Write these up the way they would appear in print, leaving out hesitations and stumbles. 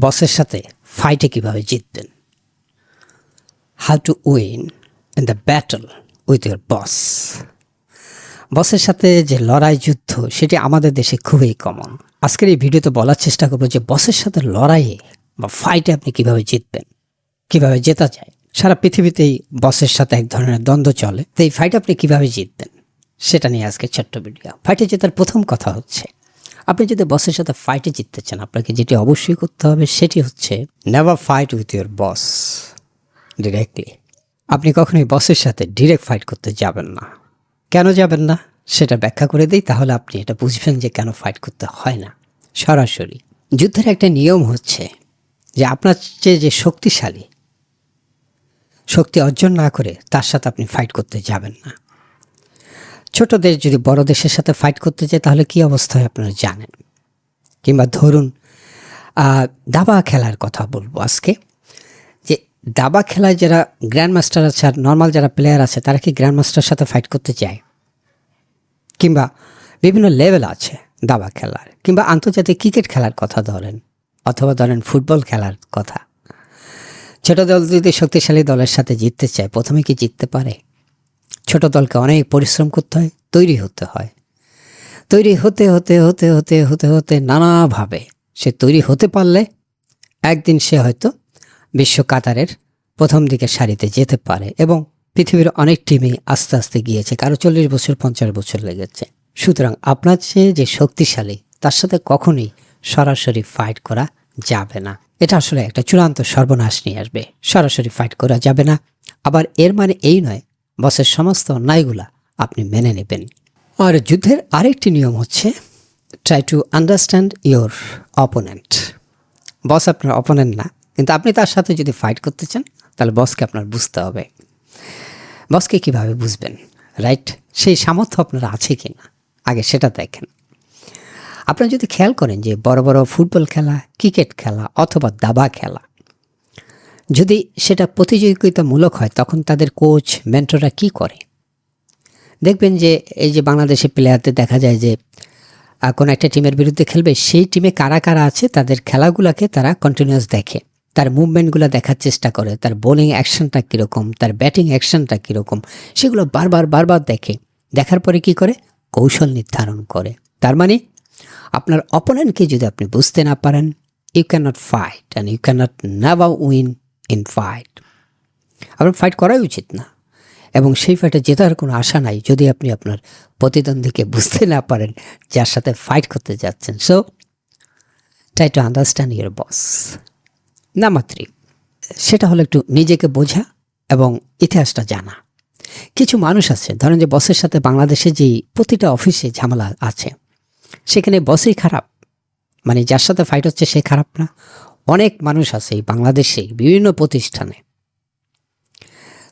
বসের সাথে ফাইটে কিভাবে জিতবেন, how to win in the battle with your boss. বসের সাথে যে লড়াই যুদ্ধ সেটি আমাদের দেশে খুবই কমন। আজকের এই ভিডিওতে বলার চেষ্টা করবো যে বসের সাথে লড়াইয়ে বা ফাইটে আপনি কিভাবে জিতবেন, কিভাবে জেতা যায়। সারা পৃথিবীতেই বসের সাথে এক ধরনের দ্বন্দ্ব চলে, তো এই ফাইটে আপনি কিভাবে জিতবেন সেটা নিয়ে আজকে ছোট্ট ভিডিও। ফাইটে জেতার প্রথম কথা হচ্ছে, আপনি যদি বসের সাথে ফাইটে জিততে চান আপনাকে যেটি অবশ্যই করতে হবে সেটি হচ্ছে never fight with your boss directly. আপনি কখনোই বসের সাথে ডিরেক্ট ফাইট করতে যাবেন না। কেন যাবেন না সেটা ব্যাখ্যা করে দিই, তাহলে আপনি এটা বুঝবেন যে কেন ফাইট করতে হয় না। সরাসরি যুদ্ধের একটা নিয়ম হচ্ছে যে আপনার চেয়ে যে শক্তিশালী, শক্তি অর্জন না করে তার সাথে আপনি ফাইট করতে যাবেন না। ছোট দেশ যদি বড় দেশের সাথে ফাইট করতে যায় তাহলে কী অবস্থা হয় আপনারা জানেন। কিংবা ধরুন দাবা খেলার কথা বলবো আজকে, যে দাবা খেলায় যারা গ্র্যান্ড মাস্টার আছে আর নর্মাল যারা প্লেয়ার আছে তারা কি গ্র্যান্ড মাস্টারের সাথে ফাইট করতে চায়? কিংবা বিভিন্ন লেভেল আছে দাবা খেলার, কিংবা আন্তর্জাতিক ক্রিকেট খেলার কথা ধরেন, অথবা ধরেন ফুটবল খেলার কথা। ছোট দল যদি শক্তিশালী দলের সাথে জিততে চায় প্রথমে কি জিততে পারে? ছোট দলকে অনেক পরিশ্রম করতে হয়, তৈরি হতে হয়। তৈরি হতে হতে হতে হতে হতে হতে নানাভাবে সে তৈরি হতে পারলে একদিন সে হয়তো বিশ্ব কাতারের প্রথম দিকে সারিতে যেতে পারে। এবং পৃথিবীর অনেক টিমই আস্তে আস্তে গিয়েছে, কারো 40 বছর 50 বছর লেগেছে। সুতরাং আপনার চেয়ে যে শক্তিশালী তার সাথে কখনোই সরাসরি ফাইট করা যাবে না। এটা আসলে একটা চূড়ান্ত সর্বনাশ নিয়ে আসবে। সরাসরি ফাইট করা যাবে না। আবার এর মানে এই নয় বসের সমস্ত অন্যায়গুলা আপনি মেনে নেবেন। আর যুদ্ধের আরেকটি নিয়ম হচ্ছে try to understand your opponent. Boss আপনার অপোনেন্ট না, কিন্তু আপনি তার সাথে যদি ফাইট করতে চান তাহলে বসকে আপনার বুঝতে হবে। বসকে কিভাবে বুঝবেন, রাইট? সেই সামর্থ্য আপনার আছে কি না আগে সেটা দেখেন। আপনারা যদি খেয়াল করেন যে বড় বড় ফুটবল খেলা, ক্রিকেট খেলা অথবা দাবা খেলা যদি সেটা প্রতিযোগিতামূলক হয় তখন তাদের কোচ মেন্টররা কি করে দেখবেন যে এই যে বাংলাদেশের প্লেয়ারদের দেখা যায় যে কোনো একটা টিমের বিরুদ্ধে খেলবে, সেই টিমে কারা কারা আছে তাদের খেলাগুলোকে তারা কন্টিনিউয়াস দেখে, তার মুভমেন্টগুলো দেখার চেষ্টা করে, তার বোলিং অ্যাকশনটা কীরকম, তার ব্যাটিং অ্যাকশনটা কীরকম, সেগুলো বারবার দেখে। দেখার পরে কি করে? কৌশল নির্ধারণ করে। তার মানে আপনার অপোনেন্টকে যদি আপনি বুঝতে না পারেন, you can not fight and you can not never win in fight. আপনার ফাইট করাই উচিত না, এবং সেই ফাইটে জেতার কোনো আশা নাই যদি আপনি আপনার প্রতিদ্বন্দ্বীকে বুঝতে না পারেন যার সাথে ফাইট করতে যাচ্ছেন। So try to understand your boss. Number 3, সেটা হলো একটু নিজেকে বোঝা এবং ইতিহাসটা জানা। কিছু মানুষ আছে, ধরেন যে বসের সাথে বাংলাদেশে যেই প্রতিটা অফিসে ঝামেলা আছে সেখানে বসই খারাপ, মানে যার সাথে ফাইট হচ্ছে সে খারাপ না। অনেক মানুষ আছে এই বাংলাদেশে বিভিন্ন প্রতিষ্ঠানে,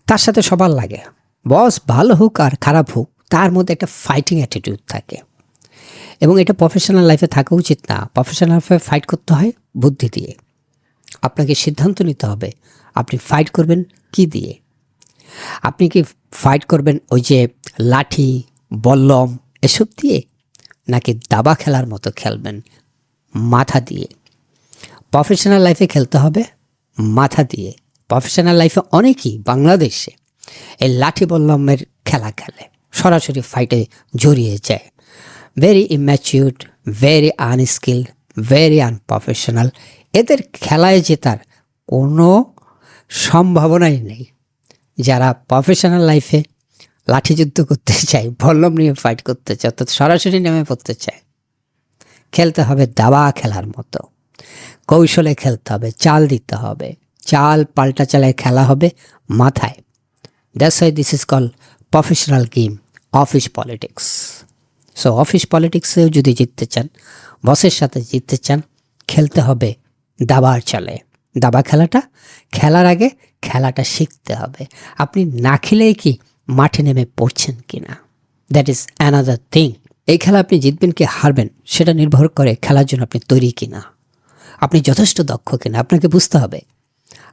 তার সাথে সবার লাগে, বস ভালো হোক আর খারাপ হোক তার মধ্যে একটা ফাইটিং অ্যাটিটিউড থাকে, এবং এটা প্রফেশনাল লাইফে থাকা উচিত না। প্রফেশনাল লাইফে ফাইট করতে হয় বুদ্ধি দিয়ে। আপনাকে সিদ্ধান্ত নিতে হবে আপনি ফাইট করবেন কি দিয়ে। আপনি কি ফাইট করবেন ওই যে লাঠি, বল্লম এসব দিয়ে, নাকি দাবা খেলার মতো খেলবেন মাথা দিয়ে? প্রফেশনাল লাইফে খেলতে হবে মাথা দিয়ে। প্রফেশনাল লাইফে অনেকেই বাংলাদেশে এই লাঠি বল্লমের খেলা খেলে, সরাসরি ফাইটে জড়িয়ে যায়। Very immatured, very unskilled, very unprofessional. এদের খেলায় জেতার কোনো সম্ভাবনাই নেই। যারা প্রফেশনাল লাইফে লাঠিযুদ্ধ করতে চায়, বল্লম নিয়ে ফাইট করতে চায়, অর্থাৎ সরাসরি নেমে পড়তে চায়, খেলতে হবে দাবা খেলার মতো। কৌশলে খেলতে হবে, চাল দিতে হবে, চাল পাল্টা চালায় খেলা হবে মাথায়। That's why this is call professional game, office politics. So office পলিটিক্সেও যদি জিততে চান, বসের সাথে জিততে চান, খেলতে হবে দাবার চালে। দাবা খেলাটা খেলার আগে খেলাটা শিখতে হবে। আপনি না খেলেই কি মাঠে নেমে পড়ছেন কি না, দ্যাট ইজ অ্যানাদার থিং। এই খেলা আপনি জিতবেন কি হারবেন সেটা নির্ভর করে খেলার জন্য আপনি তৈরি কিনা, আপনি যথেষ্ট দক্ষ কিনা। আপনাকে বুঝতে হবে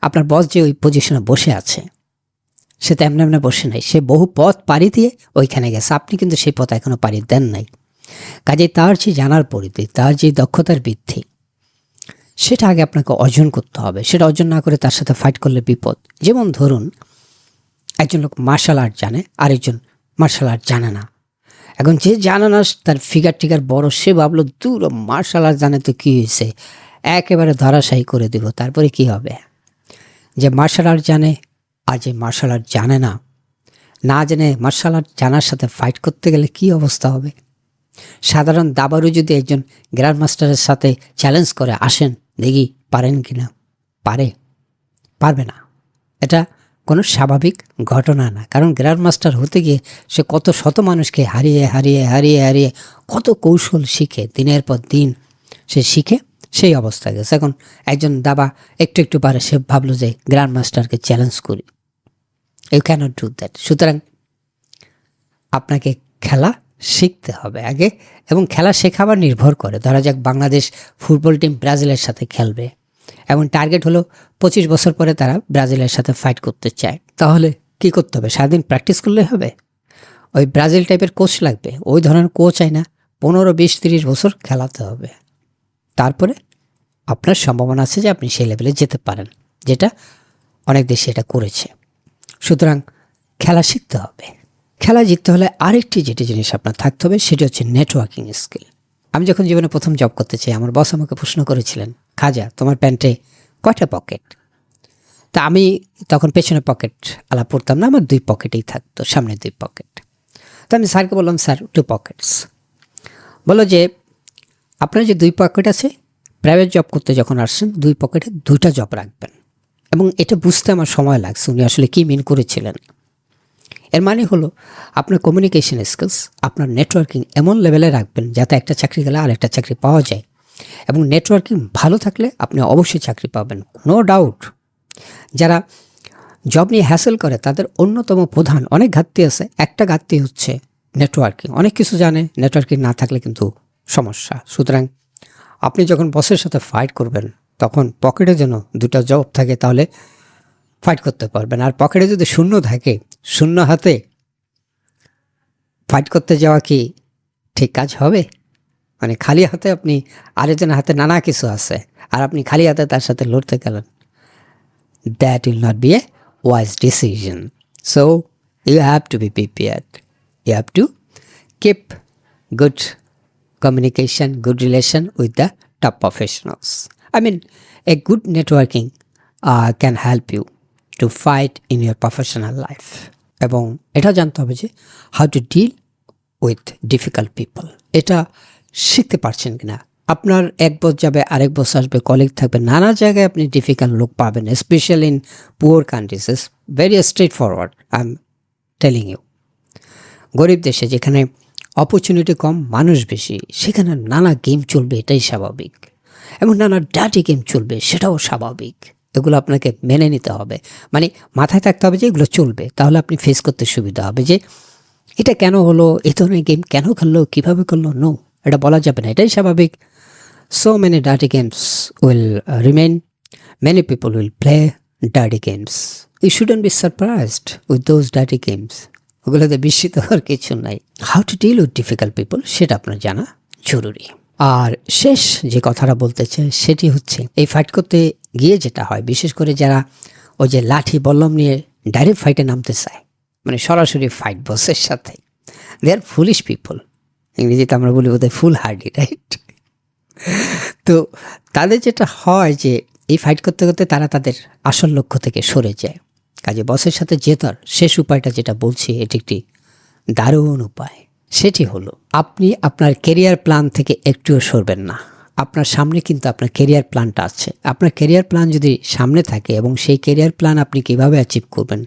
আপনার বস যে ওই পজিশনে বসে আছে সে তো এমনি বসে নাই, সে বহু পথ পাড়ি দিয়ে ওইখানে গেছে। আপনি কিন্তু সেই পথ এখনও পাড়ি দেন নাই। কাজে তার যে জানার পরিধি, তার যে দক্ষতার বৃদ্ধি, সেটা আগে আপনাকে অর্জন করতে হবে। সেটা অর্জন না করে তার সাথে ফাইট করলে বিপদ। যেমন ধরুন একজন লোক মার্শাল আর্ট জানে, আরেকজন মার্শাল আর্ট জানে না। এখন যে জানে না তার ফিগার টিগার বড়, সে ভাবলো দূর মার্শাল আর্ট জানে তো কী হয়েছে, একেবারে ধরাশায়ী করে দিব। তারপরে কি হবে? যে মার্শাল আর্ট জানে আর যে মার্শাল আর্ট জানে না, না জেনে মার্শাল আর্ট জানার সাথে ফাইট করতে গেলে কি অবস্থা হবে? সাধারণ দাবারও যদি একজন গ্র্যান্ড মাস্টারের সাথে চ্যালেঞ্জ করে, আসেন দেখি পারেন কি না, পারবে না। এটা কোনো স্বাভাবিক ঘটনা না। কারণ গ্র্যান্ড মাস্টার হতে গিয়ে সে কত শত মানুষকে হারিয়ে হারিয়ে হারিয়ে হারিয়ে কত কৌশল শিখে, দিনের পর দিন সে শিখে সেই অবস্থায় গেছে। এখন একজন দাবা একটু একটু পারে, সে ভাবলো যে গ্র্যান্ড মাস্টারকে চ্যালেঞ্জ করি। You can't do that. সুতরাং আপনাকে খেলা শিখতে হবে আগে, এবং খেলা শেখাবার নির্ভর করে। ধরা যাক বাংলাদেশ ফুটবল টিম ব্রাজিলের সাথে খেলবে, এবং টার্গেট হলো 25 বছর পরে তারা ব্রাজিলের সাথে ফাইট করতে চায়। তাহলে কি করতে হবে? সারাদিন প্র্যাকটিস করলে হবে? ওই ব্রাজিল টাইপের কোচ লাগবে? ওই ধরনের কোচ চাই না, 15, 20, 30 বছর খেলাতে হবে। তারপরে আপনার সম্ভাবনা আছে যে আপনি সেই লেভেলে যেতে পারেন, যেটা অনেক দেশে এটা করেছে। সুতরাং খেলা শিখতে হবে। খেলা জিততে হলে আরেকটি যেটি জিনিস আপনার থাকতে হবে, সেটি হচ্ছে নেটওয়ার্কিং স্কিল। আমি যখন জীবনে প্রথম জব করতে চাই, আমার বস আমাকে প্রশ্ন করেছিলেন, খাজা তোমার প্যান্টে কয়টা পকেট? তা আমি তখন পেছনে পকেট আলা পড়তাম না, আমার 2 পকেটেই থাকতো, সামনে 2 পকেট। তো আমি স্যারকে বললাম, স্যার 2 পকেটস। বললো যে আপনার যে 2 পকেট আছে, প্রাইভেট জব করতে যখন আসছেন 2 পকেটে 2টা জব রাখবেন। এবং এটা বুঝতে আমার সময় লাগছে উনি আসলে কী মিন করেছিলেন। এর মানে হলো আপনার কমিউনিকেশন স্কিলস, আপনার নেটওয়ার্কিং এমন লেভেলে রাখবেন যাতে একটা চাকরি গেলে আর একটা চাকরি পাওয়া যায়। এবং নেটওয়ার্কিং ভালো থাকলে আপনি অবশ্যই চাকরি পাবেন, নো ডাউট। যারা জব নিয়ে হ্যাসেল করে তাদের অন্যতম প্রধান অনেক ঘাটতি আছে। একটা ঘাটতি হচ্ছে নেটওয়ার্কিং। অনেক কিছু জানে, নেটওয়ার্কিং না থাকলে কিন্তু সমস্যা। সুতরাং আপনি যখন বসের সাথে ফাইট করবেন তখন পকেটে যেন 2টা জব থাকে, তাহলে ফাইট করতে পারবেন। আর পকেটে যদি শূন্য থাকে, শূন্য হাতে ফাইট করতে যাওয়া কি ঠিক কাজ হবে? মানে খালি হাতে আপনি, আরেকজনের হাতে নানা কিছু আছে, আর আপনি খালি হাতে তার সাথে লড়তে গেলেন, that will not be a wise decision. So you have to be prepared, you have to keep good communication, good relation with the top professionals. I mean, a good networking can help you to fight in your professional life. এবং এটা জানতে হবে যে how to deal with difficult people. এটা শিখতে পারছেন কিনা। আপনার এক বস যাবে, আরেক বস আসবে, কলিগ থাকবে, নানা জায়গায় আপনি ডিফিকাল্ট লোক পাবেন, specially in poor countries. Is very straightforward, I am telling you. গরিব দেশে যেখানে অপরচুনিটি কম, মানুষ বেশি, সেখানে নানা গেম চলবে, এটাই স্বাভাবিক। এবং নানা ডার্টি গেম চলবে, সেটাও স্বাভাবিক। এগুলো আপনাকে মেনে নিতে হবে, মানে মাথায় থাকতে হবে যে এগুলো চলবে। তাহলে আপনি ফেস করতে সুবিধা হবে যে এটা কেন হলো, এই ধরনের গেম কেন খেললো, কীভাবে করলো, নো, এটা বলা যাবে না, এটাই স্বাভাবিক। So many dirty games will remain, many people will play dirty games. You shouldn't be surprised with those dirty games. ওগুলোতে বিস্মিত হওয়ার কিছু নাই। How to deal with difficult people, সেটা আপনার জানা জরুরি। আর শেষ যে কথাটা বলতে চাই সেটি হচ্ছে, এই ফাইট করতে গিয়ে যেটা হয়, বিশেষ করে যারা ওই যে লাঠি বল্লম নিয়ে ডাইরেক্ট ফাইটে নামতে চায়, মানে সরাসরি ফাইট বসের সাথে, দে আর ফুলিশ পিপল। ইংরেজিতে আমরা বলি বোধহয় ফুল হার্ডি, রাইট? তো তাদের যেটা হয় যে এই ফাইট করতে করতে তারা তাদের আসল লক্ষ্য থেকে সরে যায়। কাজে বসের সাথে জেতার শেষ উপায়টা যেটা বলছি, এটি একটি দারুণ উপায়। সেটি হলো আপনি আপনার কেরিয়ার প্ল্যান থেকে একটুও সরবেন না। আপনার সামনে কিন্তু আপনার কেরিয়ার প্ল্যানটা আছে। আপনার কেরিয়ার প্ল্যান যদি সামনে থাকে, এবং সেই কেরিয়ার প্ল্যান আপনি কীভাবে অ্যাচিভ করবেন,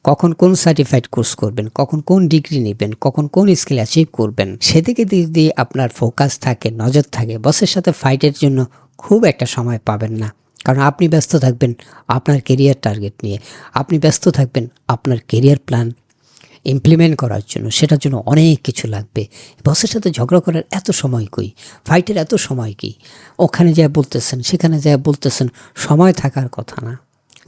কখন কোন সার্টিফাইড কোর্স করবেন, কখন কোন ডিগ্রি নেবেন, কখন কোন স্কিল অ্যাচিভ করবেন, সেদিকে যদি আপনার ফোকাস থাকে, নজর থাকে, বসের সাথে ফাইটের জন্য খুব একটা সময় পাবেন না। কারণ আপনি ব্যস্ত থাকবেন আপনার কেরিয়ার টার্গেট নিয়ে, আপনি ব্যস্ত থাকবেন আপনার কেরিয়ার প্ল্যান ইমপ্লিমেন্ট করার জন্য। সেটার জন্য অনেক কিছু লাগবে। বসের সাথে ঝগড়া করার এত সময় কই, ফাইটের এত সময় কি, ওখানে যা বলতেছেন সেখানে যা বলতেছেন, সময় থাকার কথা না।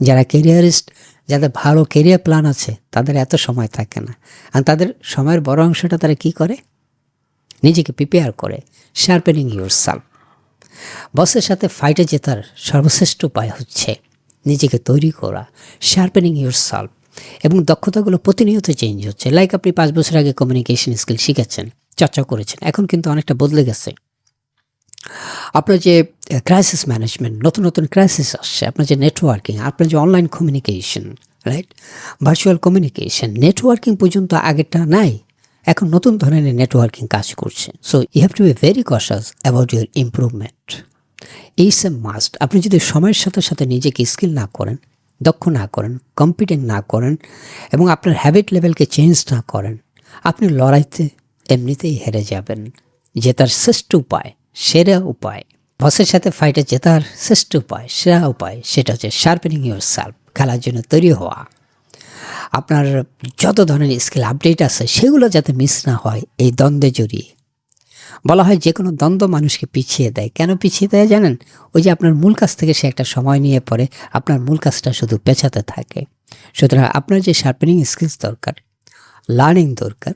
যারা কেরিয়ারিস্ট, যাদের ভালো কেরিয়ার প্ল্যান আছে, তাদের এত সময় থাকে না। আর তাদের সময়ের বড় অংশটা তারা কী করে, নিজেকে প্রিপেয়ার করে, শার্পেনিং ইউর সেলফ। বসের সাথে ফাইটে জেতার সর্বশ্রেষ্ঠ উপায় হচ্ছে নিজেকে তৈরি করা, শার্পেনিং ইউর সেলফ, এবং দক্ষতাগুলো প্রতিনিয়ত চেঞ্জ হচ্ছে। লাইক আপনি 5 বছর আগে কমিউনিকেশন স্কিল শিখেছেন, চর্চা করেছেন, এখন কিন্তু অনেকটা বদলে গেছে। আপনার যে ক্রাইসিস ম্যানেজমেন্ট, নতুন নতুন ক্রাইসিস আসছে, আপনার যে নেটওয়ার্কিং, আপনার যে online communication, right, virtual communication, networking পর্যন্ত আগেরটা নাই, এখন নতুন ধরনের নেটওয়ার্কিং কাজ করছে। So you have to be very cautious about your improvement. It's a must. আপনি যদি সময়ের সাথে সাথে নিজেকে স্কিল না করেন, দক্ষ না করেন, কম্পিটেন্ট না করেন, এবং আপনার হ্যাবিট লেভেলকে চেঞ্জ না করেন, আপনি লড়াইতে এমনিতেই হেরে যাবেন। জেতার শ্রেষ্ঠ উপায়, সেরা উপায়, বসের সাথে ফাইটে জেতার শ্রেষ্ঠ উপায়, সেরা উপায়, সেটা হচ্ছে শার্পেনিং ইউর সেলফ, খেলার জন্য তৈরি হওয়া। আপনার যত ধরনের স্কিল আপডেট আছে সেগুলো যাতে মিস না হয় এই দ্বন্দ্বে জড়িয়ে। বলা হয় যে কোনো দ্বন্দ্ব মানুষকে পিছিয়ে দেয়। কেন পিছিয়ে দেয় জানেন? ওই যে আপনার মূল কাজ থেকে সে একটা সময় নিয়ে পড়ে, আপনার মূল কাজটা শুধু পেছাতে থাকে। সুতরাং আপনার যে শার্পেনিং স্কিলস দরকার, লার্নিং দরকার,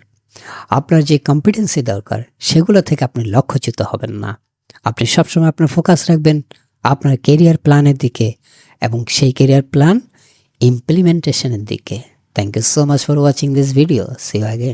আপনার যে কম্পিটেন্সি দরকার, সেগুলো থেকে আপনি লক্ষ্যচ্যুত হবেন না। আপনি সবসময় আপনার ফোকাস রাখবেন আপনার কেরিয়ার প্ল্যানের দিকে, এবং সেই কেরিয়ার প্ল্যান ইমপ্লিমেন্টেশনের দিকে। Thank you so much for watching this video. See you again.